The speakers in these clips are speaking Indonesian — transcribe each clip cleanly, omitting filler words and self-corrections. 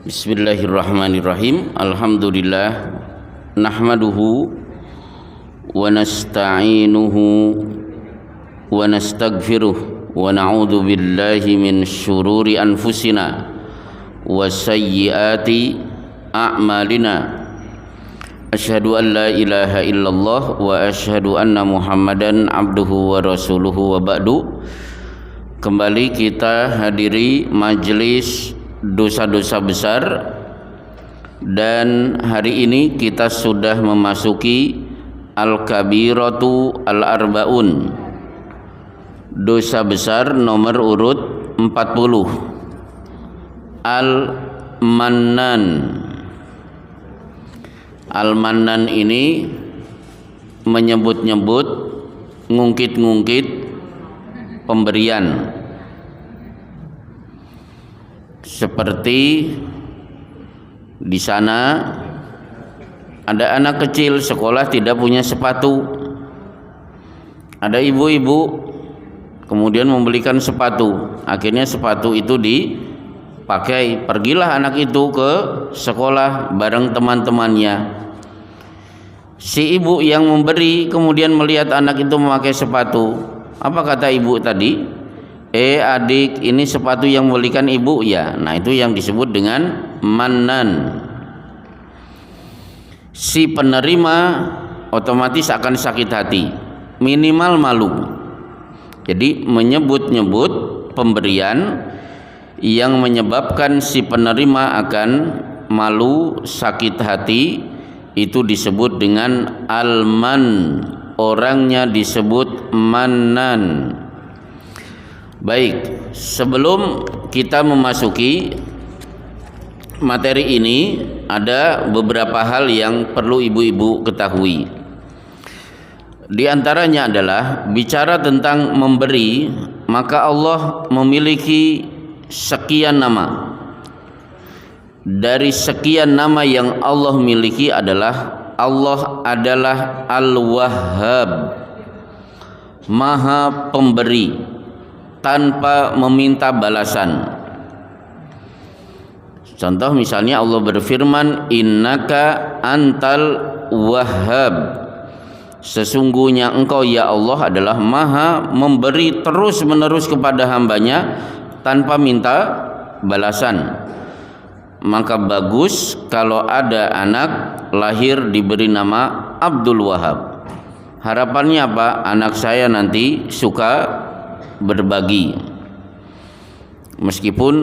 Bismillahirrahmanirrahim. Alhamdulillah nahmaduhu wa nasta'inuhu wa nastaghfiruh wa na'udzu billahi min syururi anfusina wa sayyiati a'malina. Asyhadu an la ilaha illallah wa asyhadu anna Muhammadan abduhu wa rasuluhu wa ba'du. Kembali kita hadiri majelis dosa-dosa besar, dan hari ini kita sudah memasuki Al-Kabiratu Al-Arba'un, dosa besar nomor urut 40, Al-Mannan. Al-Mannan ini menyebut-nyebut, ngungkit-ngungkit pemberian. Seperti di sana ada anak kecil sekolah tidak punya sepatu. Ada ibu-ibu kemudian membelikan sepatu. Akhirnya sepatu itu dipakai. Pergilah anak itu ke sekolah bareng teman-temannya. Si ibu yang memberi kemudian melihat anak itu memakai sepatu. Apa kata ibu tadi? Adik, ini sepatu yang membelikan ibu ya. Nah, itu yang disebut dengan mannan. Si penerima otomatis akan sakit hati, minimal malu. Jadi menyebut-nyebut pemberian yang menyebabkan si penerima akan malu, sakit hati, itu disebut dengan alman. Orangnya disebut mannan. Baik, sebelum kita memasuki materi ini, ada beberapa hal yang perlu ibu-ibu ketahui. Di antaranya adalah bicara tentang memberi, maka Allah memiliki sekian nama. Dari sekian nama yang Allah miliki adalah Allah adalah Al-Wahhab, Maha Pemberi tanpa meminta balasan. Contoh misalnya Allah berfirman, innaka antal wahhab, sesungguhnya engkau ya Allah adalah maha memberi terus menerus kepada hambanya tanpa minta balasan. Maka bagus kalau ada anak lahir diberi nama Abdul Wahab. Harapannya apa? Anak saya nanti suka berbagi. Meskipun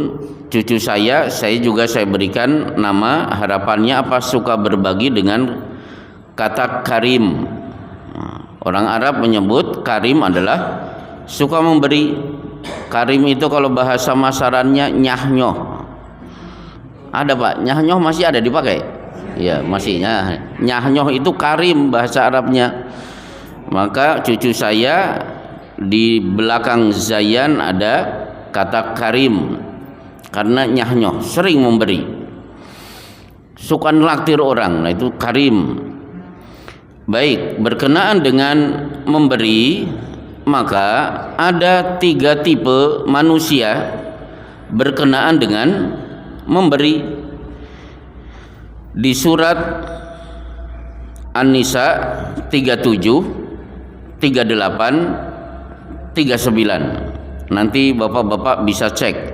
cucu saya juga saya berikan nama, harapannya apa? Suka berbagi dengan kata karim. Orang Arab menyebut karim adalah suka memberi. Karim itu kalau bahasa masarannya nyahnyoh. Ada Pak, nyahnyoh masih ada dipakai? Ya masih. Nyahnyoh itu karim bahasa Arabnya. Maka cucu saya di belakang Zayan ada kata karim karena nyahnyoh, sering memberi, suka nelaktir orang. Nah itu karim. Baik, berkenaan dengan memberi, maka ada 3 tipe manusia berkenaan dengan memberi. Di surat An-Nisa 37, 38, 39. Nanti bapak-bapak bisa cek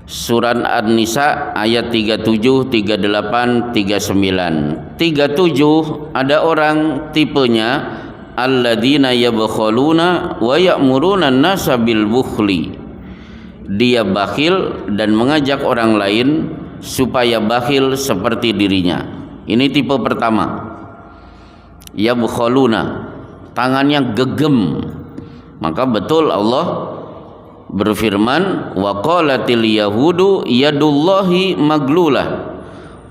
surat An-Nisa ayat 37, 38, 39. 37 ada orang tipenya alladzina yabkhuluna wa ya'muruna an-nasa bil bukhli. Dia bakhil dan mengajak orang lain supaya bakhil seperti dirinya. Ini tipe pertama. Yabkhuluna, tangannya gegem. Maka betul Allah berfirman, wa qalatil yahudu yadullahi maglulah.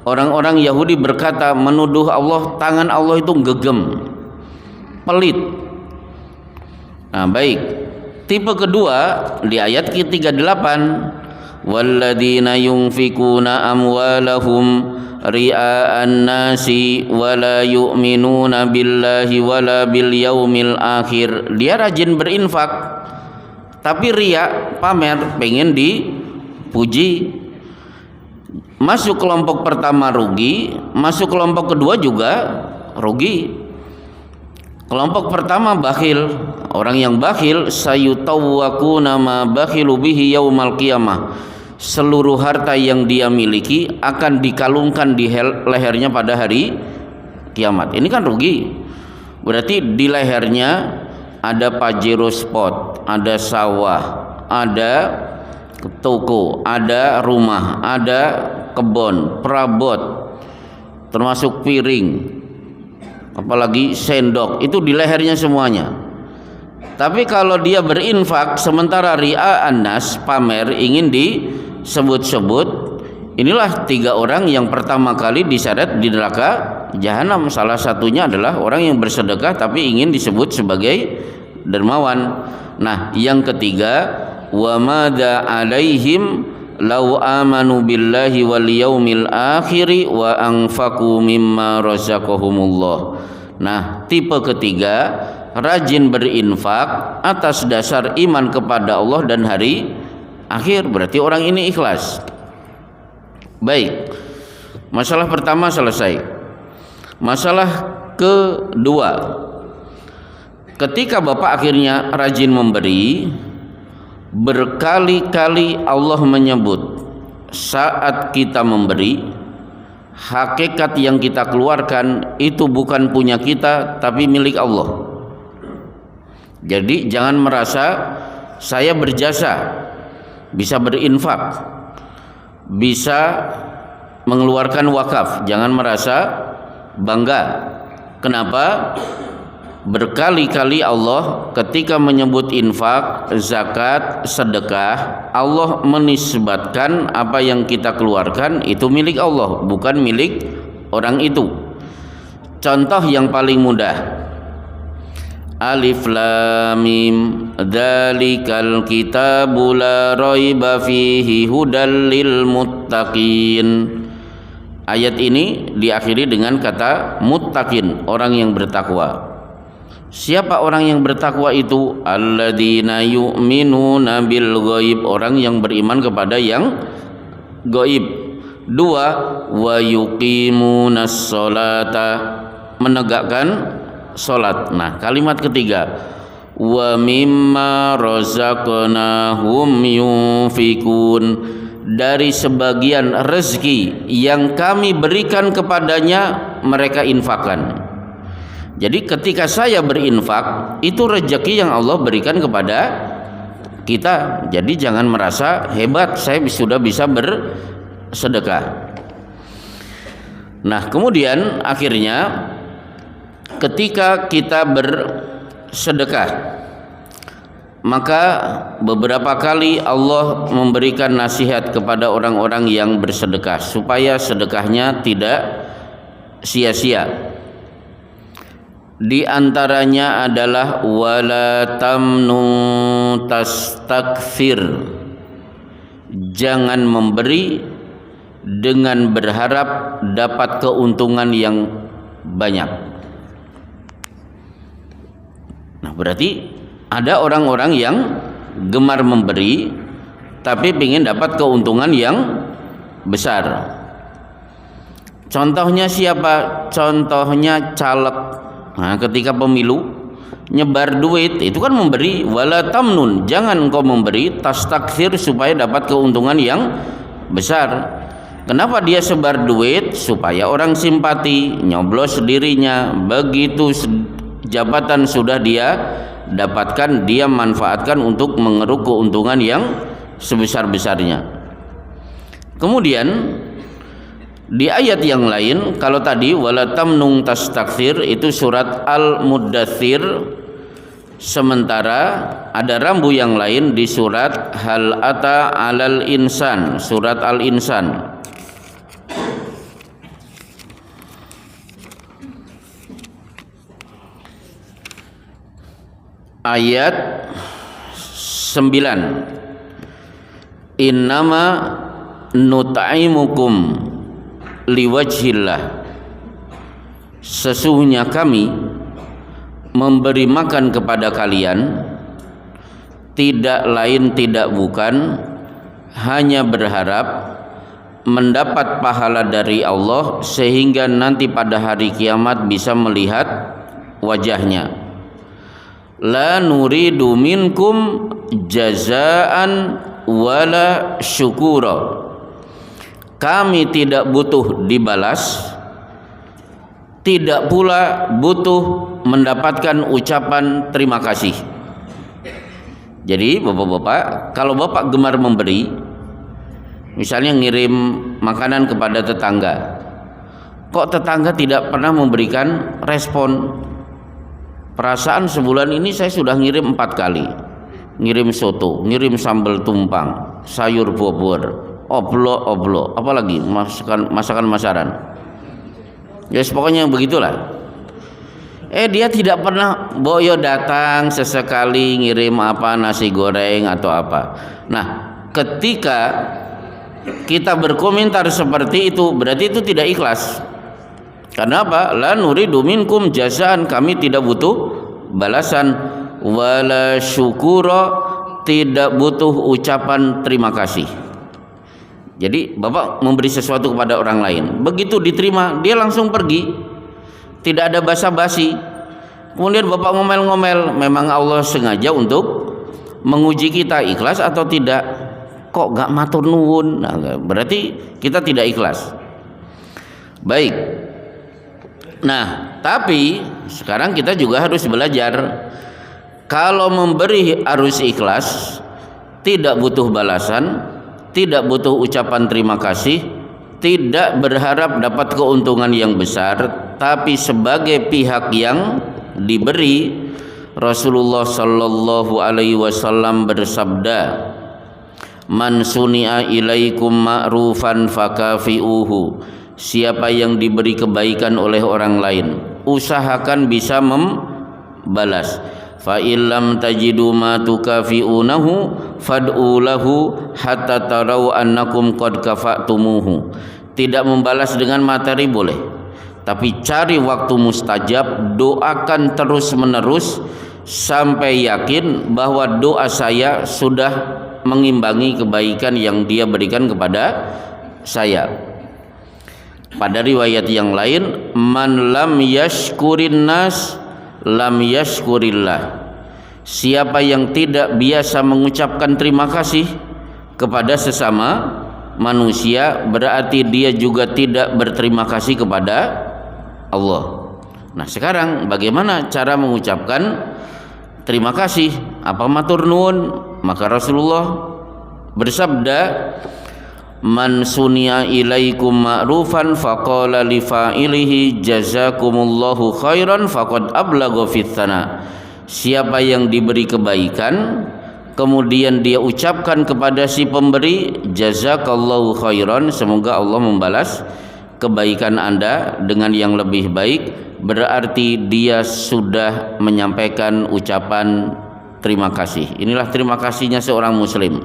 Orang-orang Yahudi berkata, menuduh Allah, tangan Allah itu gegem, pelit. Nah, baik. Tipe kedua di ayat ke-38, walladzina yunfikuna amwalahum ria'an nasi wala yu'minuna billahi wala bil yaumil akhir. Dia rajin berinfak tapi riya, pamer, pengen dipuji. masuk kelompok pertama rugi, masuk kelompok kedua juga rugi. Kelompok pertama bakhil, orang yang bakhil, sayutawwaquna ma bakhilu bihi yaumal qiyamah. Seluruh harta yang dia miliki akan dikalungkan di lehernya pada hari kiamat. Ini kan rugi. Berarti di lehernya ada Pajero Sport, ada sawah, ada toko, ada rumah, ada kebun, perabot, termasuk piring, apalagi sendok, itu di lehernya semuanya. Tapi kalau dia berinfak sementara ri'a annas, pamer, ingin disebut-sebut, inilah 3 orang yang pertama kali diseret di neraka jahanam. Salah satunya adalah orang yang bersedekah tapi ingin disebut sebagai dermawan. Nah, yang ketiga, wa madza alaihim law amanu billahi wal yaumil akhir wa anfaqu mimma razaqahumullah. Nah, tipe ketiga, rajin berinfak atas dasar iman kepada Allah dan hari akhir. Berarti orang ini ikhlas. Baik, masalah pertama selesai. Masalah kedua, ketika Bapak akhirnya rajin memberi, berkali-kali Allah menyebut saat kita memberi, hakikat yang kita keluarkan itu bukan punya kita tapi milik Allah. Jadi jangan merasa saya berjasa, bisa berinfak, bisa mengeluarkan wakaf. Jangan merasa bangga. Kenapa? Berkali-kali Allah ketika menyebut infak, zakat, sedekah, Allah menisbatkan apa yang kita keluarkan itu milik Allah, bukan milik orang itu. Contoh yang paling mudah, Alif Lam Mim, dzalikal kitabu la raiba fihi hudal lil muttaqin. Ayat ini diakhiri dengan kata muttaqin, orang yang bertakwa. Siapa orang yang bertakwa itu? Alladzina yu'minuna bil ghaib, orang yang beriman kepada yang gaib. 2, wa yuqimunas sholata, menegakkan salat. Nah, kalimat ketiga, wa mimma razaqnahum yunfikun, dari sebagian rezeki yang kami berikan kepadanya mereka infakkan. Jadi ketika saya berinfak, itu rezeki yang Allah berikan kepada kita. Jadi jangan merasa hebat, saya sudah bisa bersedekah. Nah, kemudian akhirnya ketika kita bersedekah, maka beberapa kali Allah memberikan nasihat kepada orang-orang yang bersedekah supaya sedekahnya tidak sia-sia. Di antaranya adalah wala tamnu tastakfir, jangan memberi dengan berharap dapat keuntungan yang banyak. Nah, berarti ada orang-orang yang gemar memberi tapi ingin dapat keuntungan yang besar. Contohnya siapa? Contohnya caleg. Nah, ketika pemilu nyebar duit, itu kan memberi. Wala tamnun, jangan engkau memberi tastakfir supaya dapat keuntungan yang besar. Kenapa dia sebar duit? Supaya orang simpati, nyoblos dirinya. Begitu jabatan sudah dia dapatkan, dia manfaatkan untuk mengeruk keuntungan yang sebesar-besarnya. Kemudian di ayat yang lain, kalau tadi wala tamnun tastakthir itu surat Al-Muddathir, sementara ada rambu yang lain di surat Hal Ata 'alal Insan, surat Al-Insan. Ayat 9. Innama nut'imukum liwajhillah, sesungguhnya kami memberi makan kepada kalian tidak lain tidak bukan hanya berharap mendapat pahala dari Allah sehingga nanti pada hari kiamat bisa melihat wajahnya. La nuridu minkum jazaan wala syukura. Kami tidak butuh dibalas, tidak pula butuh mendapatkan ucapan terima kasih. Jadi bapak-bapak, kalau bapak gemar memberi, misalnya ngirim makanan kepada tetangga, kok tetangga tidak pernah memberikan respon? Perasaan sebulan ini saya sudah ngirim 4 kali, ngirim soto, ngirim sambal tumpang, sayur buah-buah, oblo, apalagi masakan masaran. Ya pokoknya begitulah. Dia tidak pernah boyo datang sesekali ngirim nasi goreng atau apa. Nah, ketika kita berkomentar seperti itu, berarti itu tidak ikhlas. Karena apa? La nuridu minkum jazaan, kami tidak butuh balasan, wala syukura, tidak butuh ucapan terima kasih. Jadi bapak memberi sesuatu kepada orang lain, begitu diterima dia langsung pergi, tidak ada basa-basi. Kemudian bapak ngomel-ngomel, memang Allah sengaja untuk menguji kita ikhlas atau tidak. Kok gak matur nuwun? Nah, berarti kita tidak ikhlas. Baik. Nah, tapi sekarang kita juga harus belajar, kalau memberi harus ikhlas, tidak butuh balasan, tidak butuh ucapan terima kasih, tidak berharap dapat keuntungan yang besar, tapi sebagai pihak yang diberi. Rasulullah sallallahu alaihi wasallam bersabda, "Man suni'a ilaikum ma'rufan fakafi'uhu." Siapa yang diberi kebaikan oleh orang lain, usahakan bisa membalas. Fa illam tajidu ma tukafi'unahu fad'u lahu hatta tarau annakum qad kafa'tumuhu. Tidak membalas dengan materi boleh, tapi cari waktu mustajab, doakan terus-menerus sampai yakin bahwa doa saya sudah mengimbangi kebaikan yang dia berikan kepada saya. Pada riwayat yang lain, man lam yashkurin nas lam yashkurillah. Siapa yang tidak biasa mengucapkan terima kasih kepada sesama manusia, berarti dia juga tidak berterima kasih kepada Allah. Nah, sekarang bagaimana cara mengucapkan terima kasih? Apa matur nuwun? Maka Rasulullah bersabda, "Man sunia ilaikum ma'rufan faqala li fa'ilihi jazakumullahu khairan faqad ablagha fit tsana." Siapa yang diberi kebaikan kemudian dia ucapkan kepada si pemberi, jazakallahu khairan, semoga Allah membalas kebaikan Anda dengan yang lebih baik, berarti dia sudah menyampaikan ucapan terima kasih. Inilah terima kasihnya seorang muslim.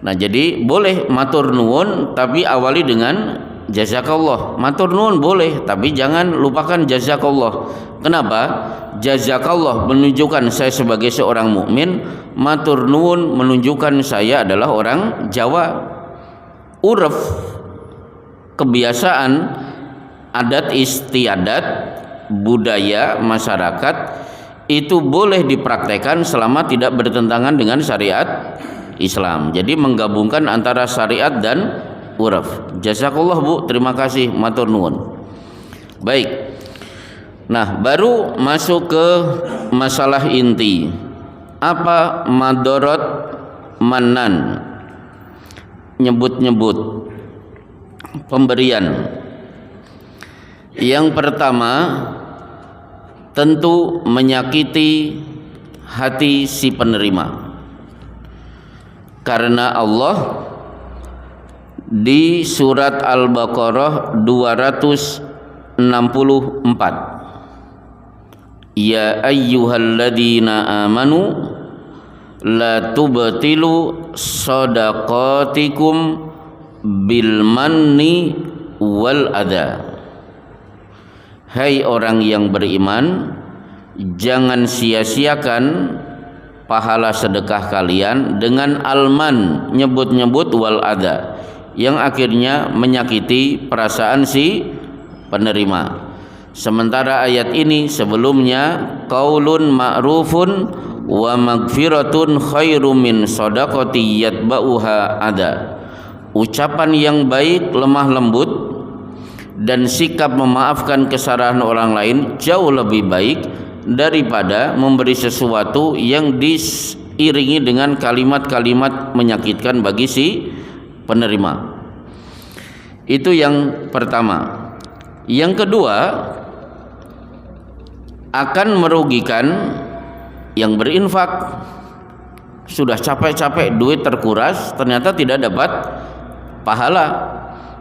Nah, jadi boleh matur nuwun tapi awali dengan jazakallah. Matur nuwun boleh tapi jangan lupakan jazakallah. Kenapa? Jazakallah menunjukkan saya sebagai seorang mukmin, matur nuwun menunjukkan saya adalah orang Jawa. Uruf, kebiasaan, adat istiadat, budaya masyarakat itu boleh dipraktekkan selama tidak bertentangan dengan syariat Islam. Jadi menggabungkan antara syariat dan uruf. Jazakallah Bu, terima kasih, matur nuwun. Baik. Nah, baru masuk ke masalah inti. Apa madorot manan? Nyebut-nyebut pemberian. Yang pertama, tentu menyakiti hati si penerima. Karena Allah di surat Al-Baqarah 264, ya ayyuhalladzina amanu la tubtilu shadaqatikum bil manni wal adha. Hai orang yang beriman, jangan sia-siakan pahala sedekah kalian dengan alman, nyebut-nyebut, wal adha, yang akhirnya menyakiti perasaan si penerima. Sementara ayat ini sebelumnya qaulun ma'rufun wa magfiratun khairum min shadaqati yatba'uha ada. Ucapan yang baik, lemah lembut, dan sikap memaafkan kesalahan orang lain jauh lebih baik daripada memberi sesuatu yang diiringi dengan kalimat-kalimat menyakitkan bagi si penerima. Itu yang pertama. Yang kedua, akan merugikan yang berinfak. Sudah capek-capek duit terkuras, ternyata tidak dapat pahala.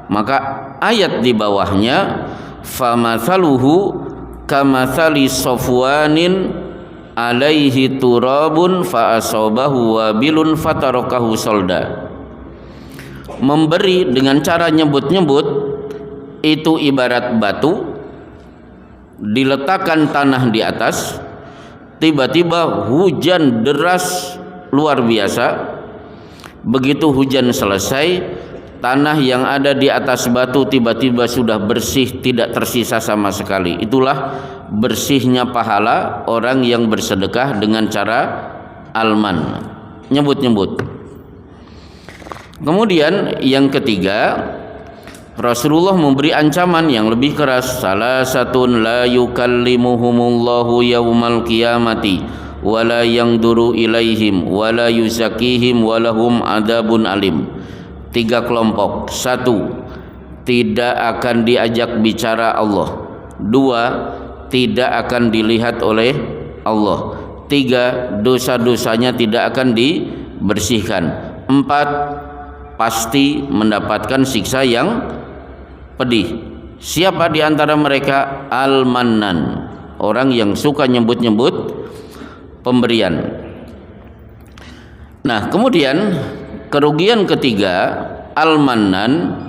Maka ayat di bawahnya famathaluhu kamathali safwanin alaihi turabun fa asabahu wabilun fatarakahu solda. Memberi dengan cara nyebut-nyebut itu ibarat batu diletakkan tanah di atas, tiba-tiba hujan deras luar biasa. Begitu hujan selesai, tanah yang ada di atas batu tiba-tiba sudah bersih, tidak tersisa sama sekali. Itulah bersihnya pahala orang yang bersedekah dengan cara alman, nyebut-nyebut. Kemudian yang ketiga, Rasulullah memberi ancaman yang lebih keras. Salasatun la yukallimuhumullahu yaumal qiyamati wala yanzuru ilaihim wala yuzakihim walahum adabun alim. 3 kelompok. 1, tidak akan diajak bicara Allah. 2, tidak akan dilihat oleh Allah. 3, dosa-dosanya tidak akan dibersihkan. 4, pasti mendapatkan siksa yang pedih. Siapa di antara mereka? Al-Mannan, orang yang suka nyebut-nyebut pemberian. Nah, kemudian kerugian ketiga, Al-Mannan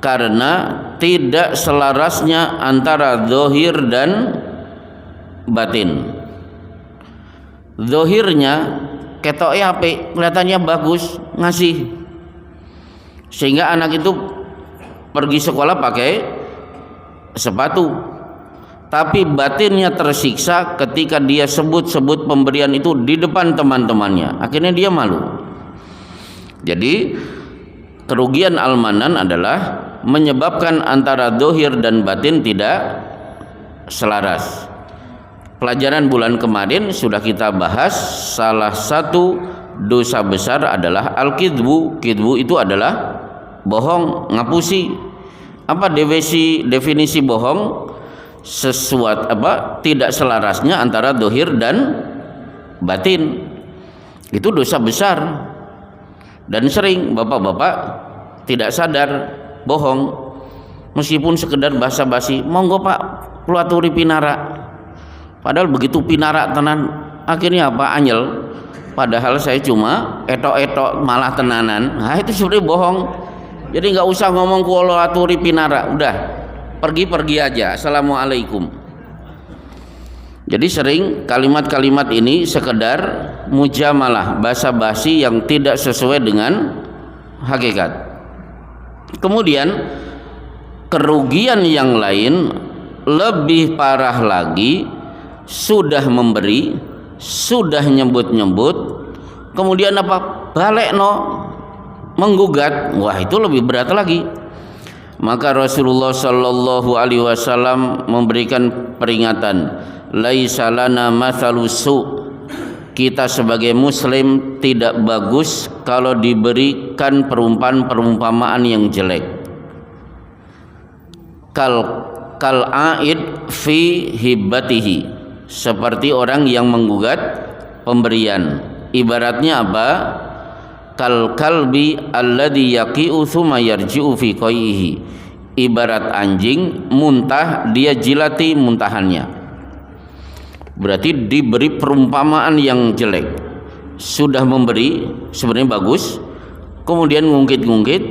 karena tidak selarasnya antara zahir dan batin. Zahirnya ketoknya apik, kelihatannya bagus, ngasih, sehingga anak itu pergi sekolah pakai sepatu, tapi batinnya tersiksa ketika dia sebut-sebut pemberian itu di depan teman-temannya. Akhirnya dia malu. Jadi kerugian Al-Mannan adalah menyebabkan antara zahir dan batin tidak selaras. Pelajaran bulan kemarin sudah kita bahas, salah satu dosa besar adalah al-kidbu. Kidbu itu adalah bohong, ngapusi. Apa definisi bohong? Sesuatu tidak selarasnya antara zahir dan batin. Itu dosa besar. Dan sering bapak-bapak tidak sadar bohong, meskipun sekedar basa-basi, monggo Pak kulaturi pinara. Padahal begitu pinara tenan, akhirnya apa? Anyel. Padahal saya cuma etok-etok malah tenanan. Nah, itu sebenarnya bohong. Jadi nggak usah ngomong kulaturi pinara, udah pergi-pergi aja. Assalamualaikum. Jadi sering kalimat-kalimat ini sekedar mujamalah, basa-basi yang tidak sesuai dengan hakikat. Kemudian kerugian yang lain lebih parah lagi, sudah memberi, sudah nyebut-nyebut, kemudian apa? Balik menggugat. Wah, itu lebih berat lagi. Maka Rasulullah sallallahu alaihi wasallam memberikan peringatan, laisa lana matsalus su. Kita sebagai muslim tidak bagus kalau diberikan perumpamaan yang jelek. Kal aid fi hibatihi, seperti orang yang menggugat pemberian. Ibaratnya apa? Kal kalbi alladhi yaqi'u thumma yarji'u fi qaihi. Ibarat anjing muntah, dia jilati muntahannya. Berarti diberi perumpamaan yang jelek. Sudah memberi sebenarnya bagus, kemudian ngungkit-ngungkit,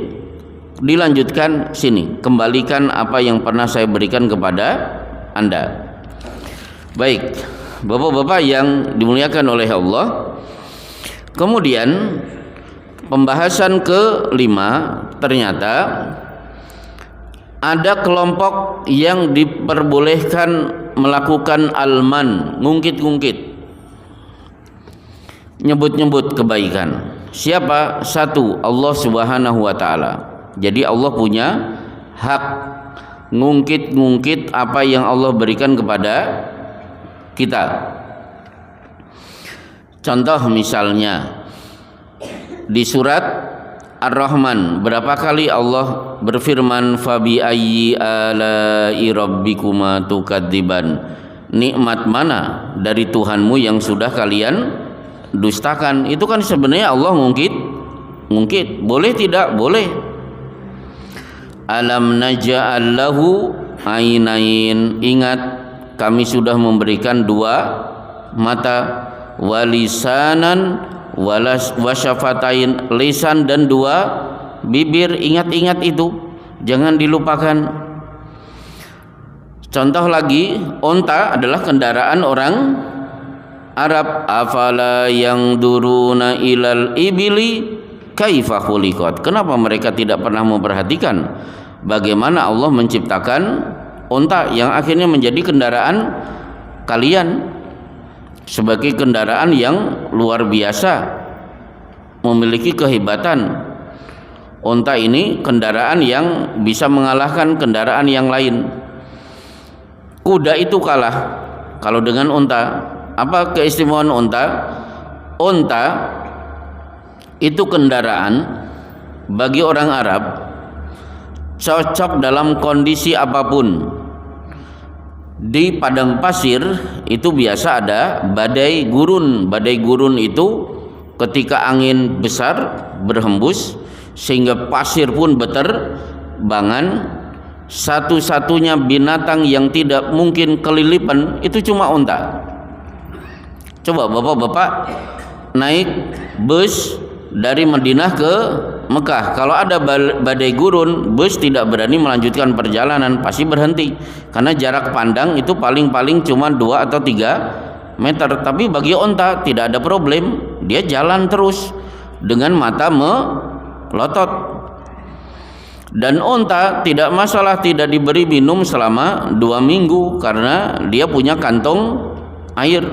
dilanjutkan, sini kembalikan apa yang pernah saya berikan kepada Anda. Baik, bapak-bapak yang dimuliakan oleh Allah, kemudian Pembahasan kelima, ternyata ada kelompok yang diperbolehkan melakukan alman, ngungkit-ngungkit, nyebut-nyebut kebaikan. Siapa? Satu, Allah Subhanahu wa taala. Jadi Allah punya hak ngungkit-ngungkit apa yang Allah berikan kepada kita. Contoh misalnya di surat Ar-Rahman, berapa kali Allah berfirman fabi ayyi ala'i rabbikuma tukadziban, nikmat mana dari Tuhanmu yang sudah kalian dustakan. Itu kan sebenarnya Allah ngungkit. Boleh tidak? Boleh. Alam naj'al lahu ainain, ingat kami sudah memberikan dua mata, walisanan wasyafatain, lisan dan dua bibir. Ingat-ingat itu, jangan dilupakan. Contoh lagi, onta adalah kendaraan orang Arab. Afala yang duruna ilal ibili kaifa khuliqat, kenapa mereka tidak pernah memperhatikan bagaimana Allah menciptakan onta yang akhirnya menjadi kendaraan kalian, sebagai kendaraan yang luar biasa, memiliki kehebatan. Onta ini kendaraan yang bisa mengalahkan kendaraan yang lain. Kuda itu kalah kalau dengan onta. Apa keistimewaan onta? Onta itu kendaraan bagi orang Arab cocok dalam kondisi apapun. Di padang pasir itu biasa ada badai gurun. Badai gurun itu ketika angin besar berhembus sehingga pasir pun berterbangan. Satu-satunya binatang yang tidak mungkin kelilipan itu cuma unta. Coba bapak-bapak naik bus dari Madinah ke Mekah, kalau ada badai gurun, bus tidak berani melanjutkan perjalanan, pasti berhenti karena jarak pandang itu paling-paling cuma 2 atau 3 meter. Tapi bagi onta tidak ada problem, dia jalan terus dengan mata melotot. Dan onta tidak masalah tidak diberi minum selama 2 minggu karena dia punya kantong air.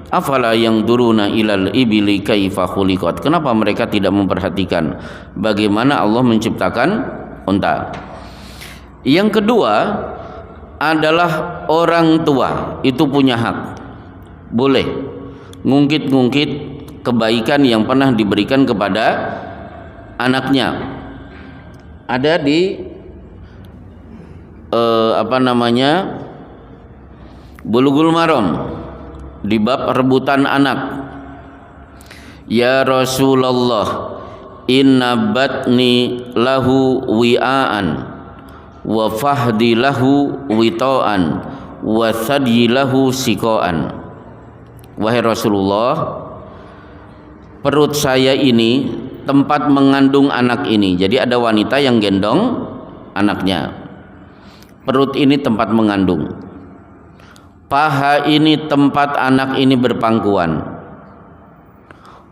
Afala yang duruna ilal ibili kaifa khuliqat, kenapa mereka tidak memperhatikan bagaimana Allah menciptakan unta. Yang kedua adalah orang tua itu punya hak, boleh ngungkit-ngungkit kebaikan yang pernah diberikan kepada anaknya. Ada di Bulughul Maram di bab rebutan anak. Ya Rasulullah, inna batni lahu wi'aan wa fahdi lahu wita'an wa thadyi lahu siko'an. Wahai Rasulullah, perut saya ini tempat mengandung anak ini. Jadi ada wanita yang gendong anaknya. Perut ini tempat mengandung. Paha ini tempat anak ini berpangkuan.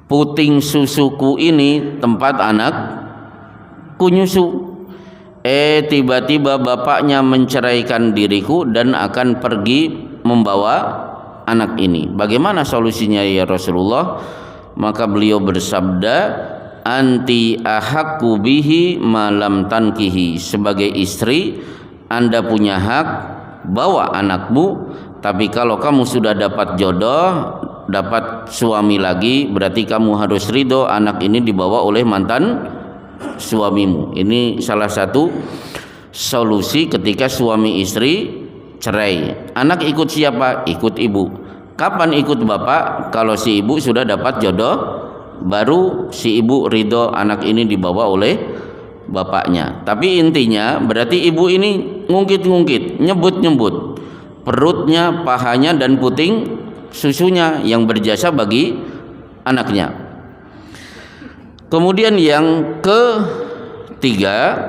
Puting susuku ini tempat anakku nyusu. Tiba-tiba bapaknya menceraikan diriku dan akan pergi membawa anak ini. Bagaimana solusinya ya Rasulullah? Maka beliau bersabda, anti ahakku bihi malam tankihi. Sebagai istri Anda punya hak bawa anakmu, tapi kalau kamu sudah dapat jodoh, dapat suami lagi, berarti kamu harus ridho anak ini dibawa oleh mantan suamimu. Ini salah satu solusi ketika suami istri cerai. Anak ikut siapa? Ikut ibu. Kapan ikut bapak? Kalau si ibu sudah dapat jodoh, baru si ibu ridho anak ini dibawa oleh bapaknya. Tapi intinya berarti ibu ini ngungkit-ngungkit, nyebut-nyebut perutnya, pahanya dan puting susunya yang berjasa bagi anaknya. Kemudian yang ketiga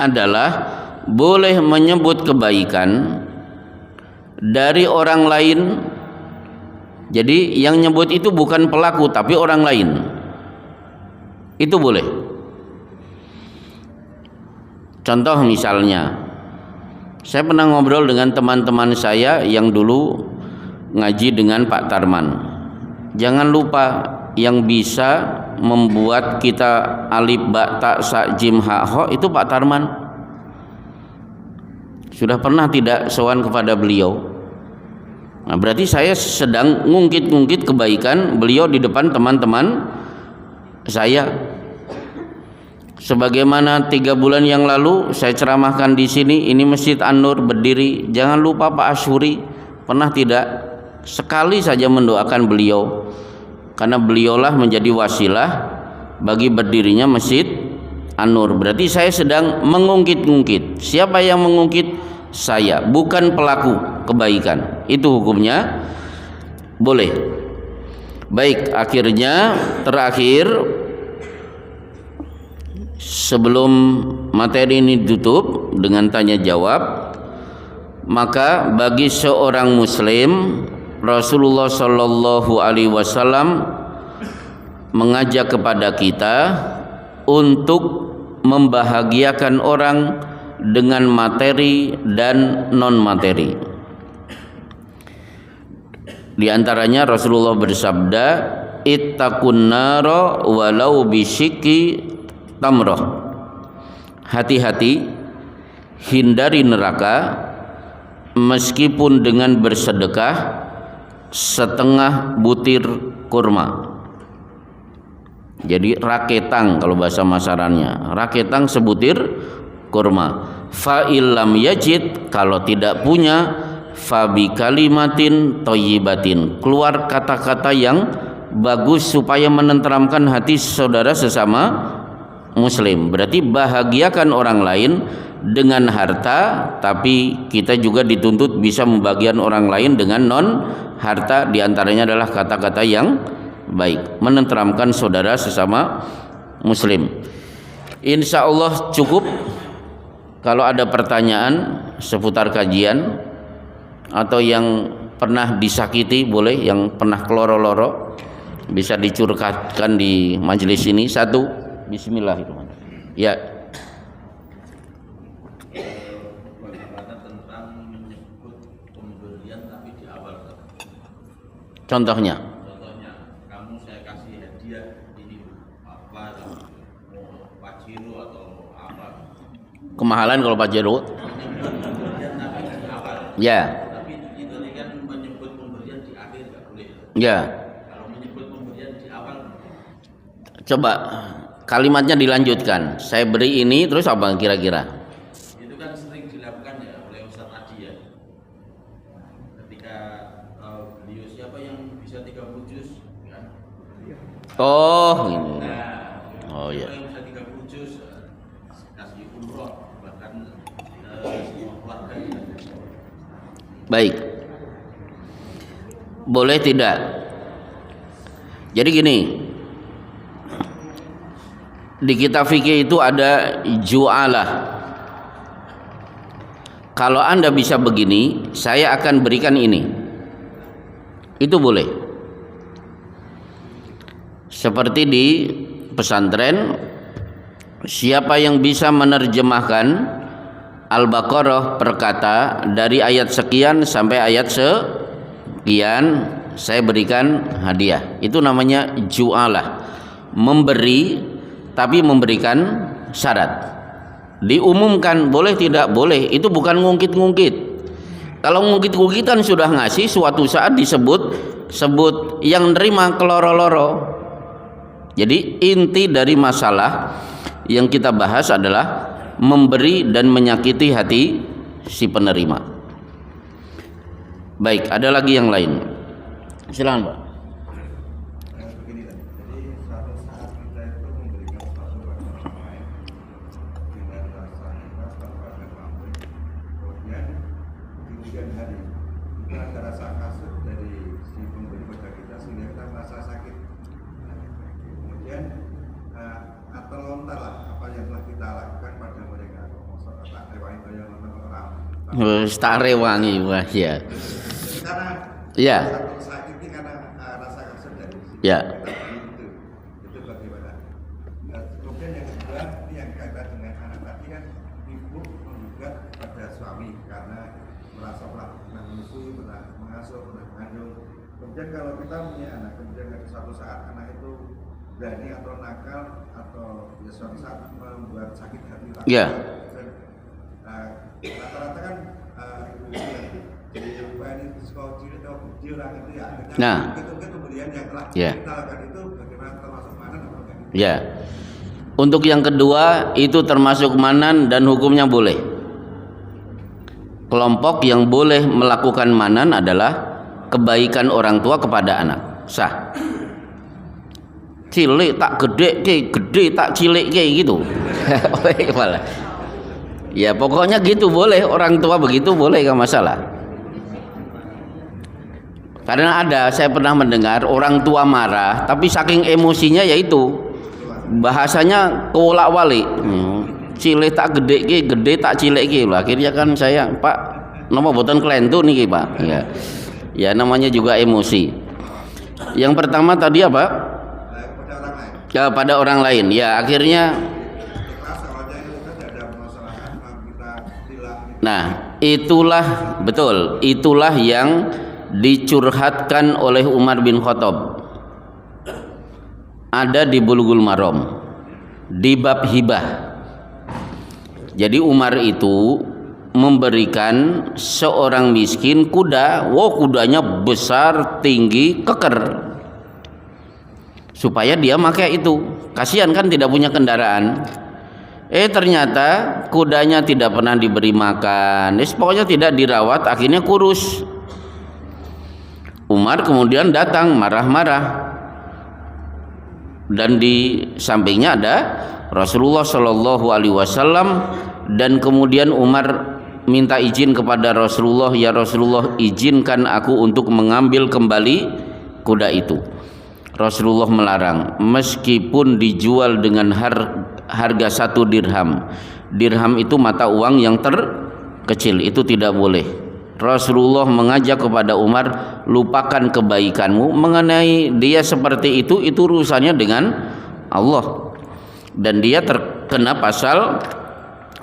adalah boleh menyebut kebaikan dari orang lain. Jadi yang nyebut itu bukan pelaku tapi orang lain. Itu boleh. Contoh misalnya, saya pernah ngobrol dengan teman-teman saya yang dulu ngaji dengan Pak Tarman. Jangan lupa yang bisa membuat kita alif ba ta sa jim ha ho itu Pak Tarman. Sudah pernah tidak sowan kepada beliau. Nah, berarti saya sedang ngungkit-ngungkit kebaikan beliau di depan teman-teman saya. Sebagaimana 3 bulan yang lalu saya ceramahkan di sini, ini Masjid An-Nur berdiri. Jangan lupa Pak Asyuri, pernah tidak sekali saja mendoakan beliau, karena beliaulah menjadi wasilah bagi berdirinya Masjid An-Nur. Berarti saya sedang mengungkit-ungkit. Siapa yang mengungkit? Saya, bukan pelaku kebaikan. Itu hukumnya boleh. Baik, akhirnya terakhir sebelum materi ini ditutup dengan tanya jawab, maka bagi seorang muslim Rasulullah Shallallahu Alaihi Wasallam mengajak kepada kita untuk membahagiakan orang dengan materi dan non materi. Di antaranya Rasulullah bersabda, ittaqun nara walau bisyiki tamroh. Hati-hati, hindari neraka meskipun dengan bersedekah setengah butir kurma. Jadi raketang kalau bahasa masarannya, raketang sebutir kurma. Fa illam yajid, kalau tidak punya, fa bi kalimatin thayyibatin, keluar kata-kata yang bagus supaya menenteramkan hati saudara sesama muslim. Berarti bahagiakan orang lain dengan harta, tapi kita juga dituntut bisa membagian orang lain dengan non harta. Di antaranya adalah kata-kata yang baik, menenteramkan saudara sesama muslim. Insya Allah cukup. Kalau ada pertanyaan seputar kajian atau yang pernah disakiti, boleh, yang pernah keloro-loro bisa dicurahkan di majelis ini. Satu, bismillahirrahmanirrahim. Ya. Bagaimana tentang menyebut pemberian tapi di awal? Contohnya, kamu saya kasih hadiah ini apa, pajero atau apa? kemahalan kalau Pajero. Pemberian tapi di awal. Ya. Tapi itu kan menyebut pemberian di akhir nggak boleh. Ya. Kalau menyebut pemberian di awal. Coba kalimatnya dilanjutkan. Saya beri ini, terus apa kira-kira? Itu kan sering dilakukan ya oleh Ustadz Adi ya. Ketika beliau siapa yang bisa 30 juz kan? Oh, ini. Nah, Oh ya. yang bisa 30 juz kasih umroh bahkan semua keluarga. Baik. Boleh tidak? Jadi gini. Di kitab fikih itu ada ju'alah. Kalau Anda bisa begini, saya akan berikan ini. Itu boleh. Seperti di pesantren, siapa yang bisa menerjemahkan Al-Baqarah per kata dari ayat sekian sampai ayat sekian, saya berikan hadiah. Itu namanya ju'alah. Memberi tapi memberikan syarat. Diumumkan, boleh tidak? Boleh. Itu bukan ngungkit-ngungkit. Kalau ngungkit-ngungkitan sudah ngasih, suatu saat sebut yang nerima keloro-loro. Jadi inti dari masalah yang kita bahas adalah memberi dan menyakiti hati si penerima. Baik, ada lagi yang lain. Silakan, Pak. Begini kan, jadi suatu saat kita itu memberikan sesuatu pada orang lain dengan rasa ikhlas tanpa ada pamrih, kemudian di kemudian hari itu ada rasa kasut dari si pemberi pada kita sehingga kita merasa sakit. Kemudian atau lontar lah apa yang telah kita lakukan pada mereka. Tak rewangi yang orang. Tak rewangi, wah ya. Karena Ya. satu sakit ini karena rasa kasut dari si Ya. itu bagaimana? mengasuh, pernah mengandung. Kemudian kalau kita punya anak, kemudian suatu saat anak itu berani atau nakal atau ya suatu saat membuat sakit hati. Ya. Rata-rata kan jadi ini sekolah cilik atau gede orang itu ya. Nah. Itu kemudian yang telah Ya. kita lakukan itu bagaimana termasuk mana atau enggak? Ya. Untuk yang kedua itu termasuk manan dan hukumnya boleh. Kelompok yang boleh melakukan manan adalah kebaikan orang tua kepada anak. Sah. Cilik tak gede tak cilik kayak gitu. Ya pokoknya gitu boleh, orang tua begitu boleh, gak masalah. Karena saya pernah mendengar orang tua marah tapi saking emosinya yaitu bahasanya kewolak-walik. Cilik tak gede tak cilik ki lho. Akhirnya kan saya, Pak, napa boten klentu niki, Pak. Ya. Ya namanya juga emosi. Yang pertama tadi apa? Kepada orang lain. Ya, pada orang lain. Ya, akhirnya nah, itulah betul, itulah yang dicurhatkan oleh Umar bin Khattab. Ada di Bulughul Maram di bab hibah. Jadi Umar itu memberikan seorang miskin kuda, kudanya besar, tinggi, keker, supaya dia pakai itu. Kasihan kan tidak punya kendaraan. Ternyata kudanya tidak pernah diberi makan, pokoknya tidak dirawat, akhirnya kurus. Umar kemudian datang marah-marah, dan di sampingnya ada Rasulullah Shallallahu Alaihi Wasallam, dan kemudian Umar minta izin kepada Rasulullah, ya Rasulullah, izinkan aku untuk mengambil kembali kuda itu. Rasulullah melarang, meskipun dijual dengan harga 1 dirham. Dirham itu mata uang yang terkecil, itu tidak boleh. Rasulullah mengajak kepada Umar, lupakan kebaikanmu, mengenai dia seperti itu urusannya dengan Allah. Dan dia terkena pasal,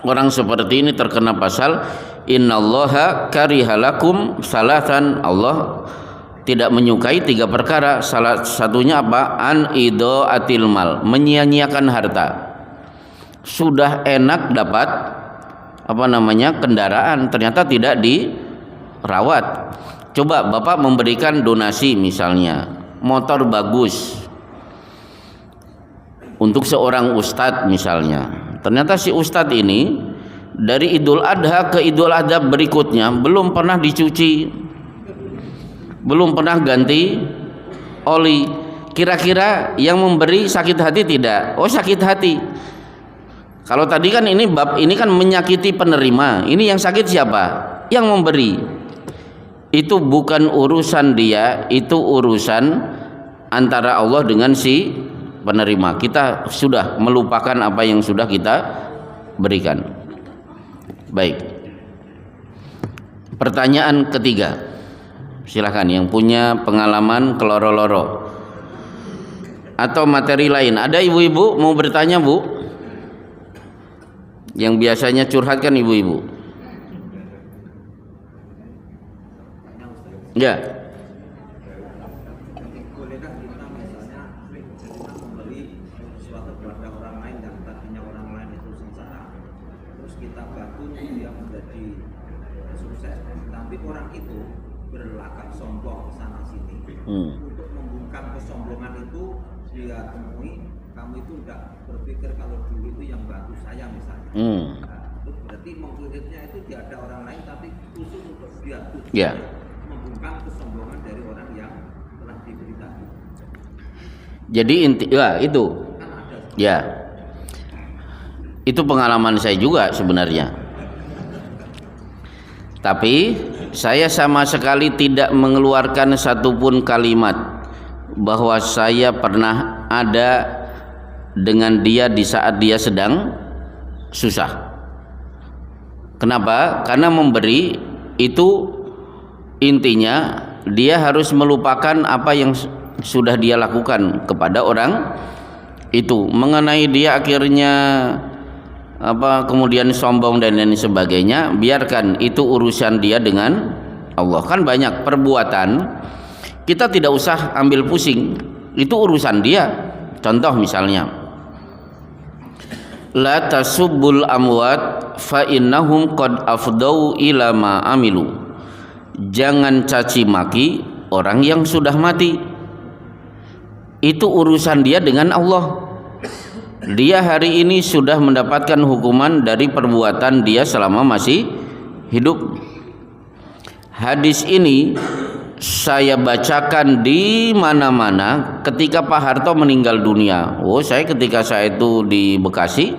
orang seperti ini terkena pasal innallaha karihalakum salatan. Allah tidak menyukai 3 perkara. Salah satunya apa? An idaatil mal, menyia-nyiakan harta. Sudah enak dapat kendaraan, ternyata tidak dirawat. Coba Bapak memberikan donasi misalnya motor bagus untuk seorang ustadz misalnya. Ternyata si ustadz ini dari Idul Adha ke Idul Adha berikutnya belum pernah dicuci, belum pernah ganti oli. Kira-kira yang memberi sakit hati tidak? Oh, sakit hati. Kalau tadi kan ini bab ini kan menyakiti penerima. Ini yang sakit siapa? Yang memberi. Itu bukan urusan dia, itu urusan antara Allah dengan si penerima. Kita sudah melupakan apa yang sudah kita berikan. Baik. Pertanyaan ketiga. Silakan yang punya pengalaman keloro-loro atau materi lain. Ada ibu-ibu mau bertanya, Bu? Yang biasanya curhat kan ibu-ibu. Ya. Bolehkah kita misalnya memberi sesuatu kepada orang lain yang tadinya orang lain itu sengsara, terus kita bantu dia menjadi sukses, tapi orang itu berlagak sombong sana sini. Untuk membungkam kesombongan itu dia temui, kamu itu tidak berpikir kalau dulu itu yang bantu saya misalnya. Nah, itu berarti mengkritiknya itu tidak ada orang lain tapi khusus untuk dia. Ya. Membungkam kesombongan dari orang yang telah diberitahu. Jadi itu. Ya. Itu pengalaman saya juga sebenarnya. Tapi saya sama sekali tidak mengeluarkan satupun kalimat bahwa saya pernah ada dengan dia di saat dia sedang susah. Kenapa? Karena memberi itu intinya dia harus melupakan apa yang sudah dia lakukan kepada orang itu. Mengenai dia akhirnya kemudian sombong dan lain sebagainya, biarkan itu urusan dia dengan Allah. Kan banyak perbuatan kita tidak usah ambil pusing, itu urusan dia. Contoh misalnya, la tasubbul amwat fa innahum qad afdau ila ma amilu. Jangan caci maki orang yang sudah mati. Itu urusan dia dengan Allah. Dia hari ini sudah mendapatkan hukuman dari perbuatan dia selama masih hidup. Hadis ini saya bacakan di mana-mana ketika Pak Harto meninggal dunia. Oh, ketika saya itu di Bekasi,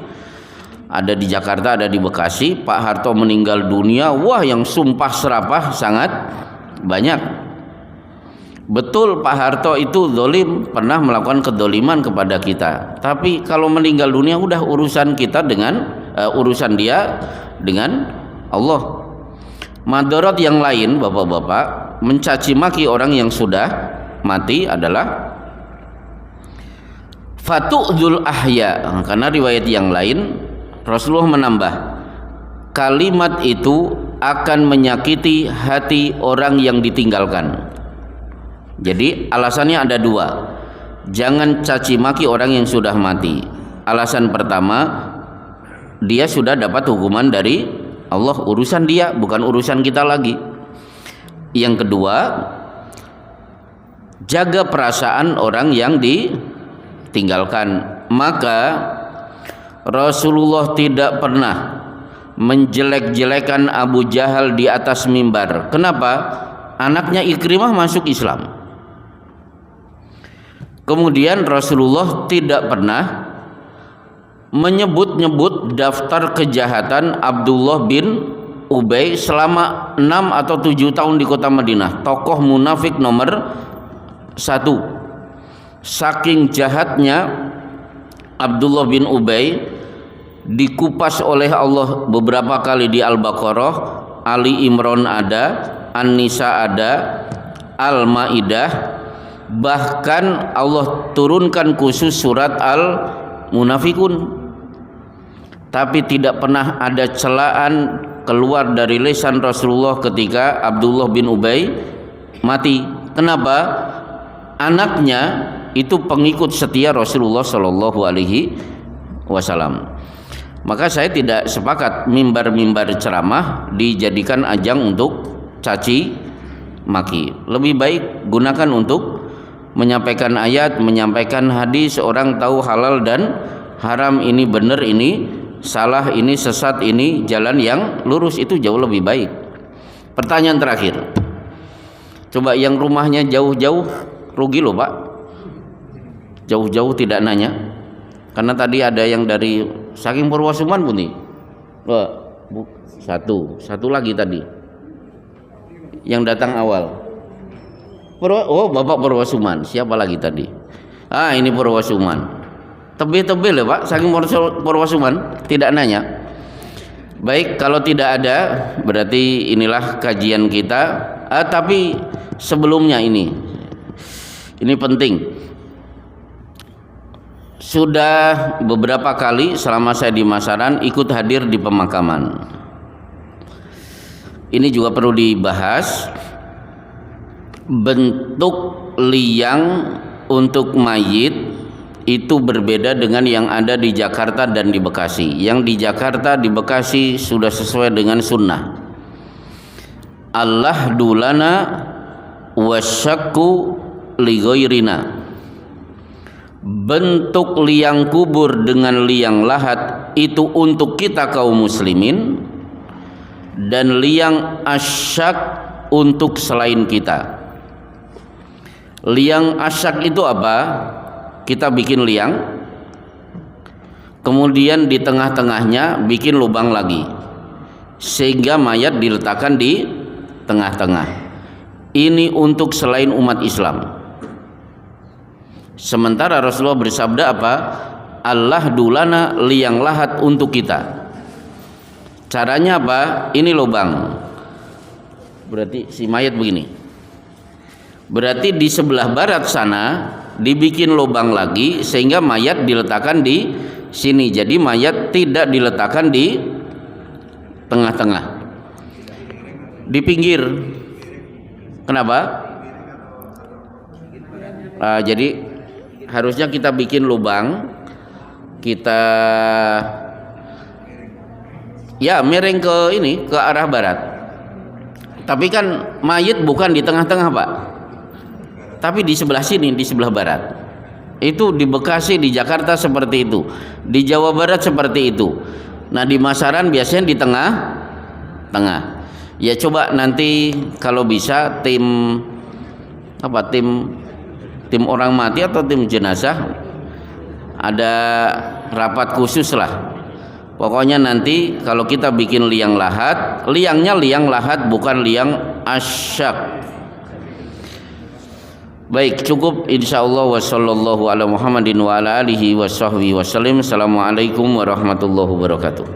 ada di Jakarta, ada di Bekasi, Pak Harto meninggal dunia. Wah, yang sumpah serapah sangat banyak. Betul Pak Harto itu zalim, pernah melakukan kedoliman kepada kita. Tapi kalau meninggal dunia udah urusan kita dengan urusan dia dengan Allah. Madarat yang lain, bapak-bapak, mencaci maki orang yang sudah mati adalah fatu'dzul ahya. Karena riwayat yang lain Rasulullah menambah, kalimat itu akan menyakiti hati orang yang ditinggalkan. Jadi alasannya ada dua. Jangan caci maki orang yang sudah mati. Alasan pertama, dia sudah dapat hukuman dari Allah, urusan dia, bukan urusan kita lagi. Yang kedua, jaga perasaan orang yang ditinggalkan. Maka Rasulullah tidak pernah menjelek-jelekan Abu Jahal di atas mimbar. Kenapa? Anaknya Ikrimah masuk Islam. Kemudian Rasulullah tidak pernah menyebut-nyebut daftar kejahatan Abdullah bin Ubay selama 6 atau 7 tahun di kota Madinah. Tokoh munafik nomor 1. Saking jahatnya Abdullah bin Ubay, dikupas oleh Allah beberapa kali di Al-Baqarah, Ali Imran ada, An-Nisa ada, Al-Maidah. Bahkan Allah turunkan khusus surat Al-Munafikun. Tapi tidak pernah ada celaan keluar dari lisan Rasulullah ketika Abdullah bin Ubay mati. Kenapa? Anaknya itu pengikut setia Rasulullah Shallallahu Alaihi Wasallam. Maka saya tidak sepakat mimbar-mimbar ceramah dijadikan ajang untuk caci maki. Lebih baik gunakan untuk menyampaikan ayat, menyampaikan hadis. Orang tahu halal dan haram, ini benar, ini salah, ini sesat, ini jalan yang lurus. Itu jauh lebih baik. Pertanyaan terakhir, coba yang rumahnya jauh-jauh rugi loh Pak, jauh-jauh tidak nanya. Karena tadi ada yang dari saking Purwosuman pun nih. Satu lagi tadi yang datang awal. Bapak Purwosuman. Siapa lagi tadi? Ini Purwosuman. Tebel-tebel ya Pak, saking Purwosuman tidak nanya. Baik, kalau tidak ada berarti inilah kajian kita. Tapi sebelumnya ini penting. Sudah beberapa kali selama saya di Masaran ikut hadir di pemakaman. Ini juga perlu dibahas. Bentuk liang untuk mayit itu berbeda dengan yang ada di Jakarta dan di Bekasi. Yang di Jakarta, di Bekasi sudah sesuai dengan sunnah. Allah dulana wasyakku ligoirina. Bentuk liang kubur dengan liang lahat itu untuk kita kaum muslimin, dan liang asyak untuk selain kita. Liang asyak itu apa? Kita bikin liang, kemudian di tengah-tengahnya bikin lubang lagi, sehingga mayat diletakkan di tengah-tengah. Ini untuk selain umat Islam. Sementara Rasulullah bersabda apa? Allah dulana liang lahat untuk kita. Caranya apa? Ini lubang. Berarti si mayat begini. Berarti di sebelah barat sana dibikin lubang lagi sehingga mayat diletakkan di sini. Jadi mayat tidak diletakkan di tengah-tengah, di pinggir. Kenapa? Jadi harusnya kita bikin lubang, kita ya miring ke ini, ke arah barat. Tapi kan mayit bukan di tengah-tengah, Pak, tapi di sebelah sini, di sebelah barat. Itu di Bekasi, di Jakarta seperti itu, di Jawa Barat seperti itu. Nah di Masaran biasanya di tengah. Ya coba nanti kalau bisa tim orang mati atau tim jenazah ada rapat khusus lah. Pokoknya nanti kalau kita bikin liang lahat, liangnya liang lahat bukan liang asyak. Baik, cukup insyaallah. Wassallallahu ala Muhammadin wa ala alihi washabbihi wasallam. Assalamualaikum warahmatullahi wabarakatuh.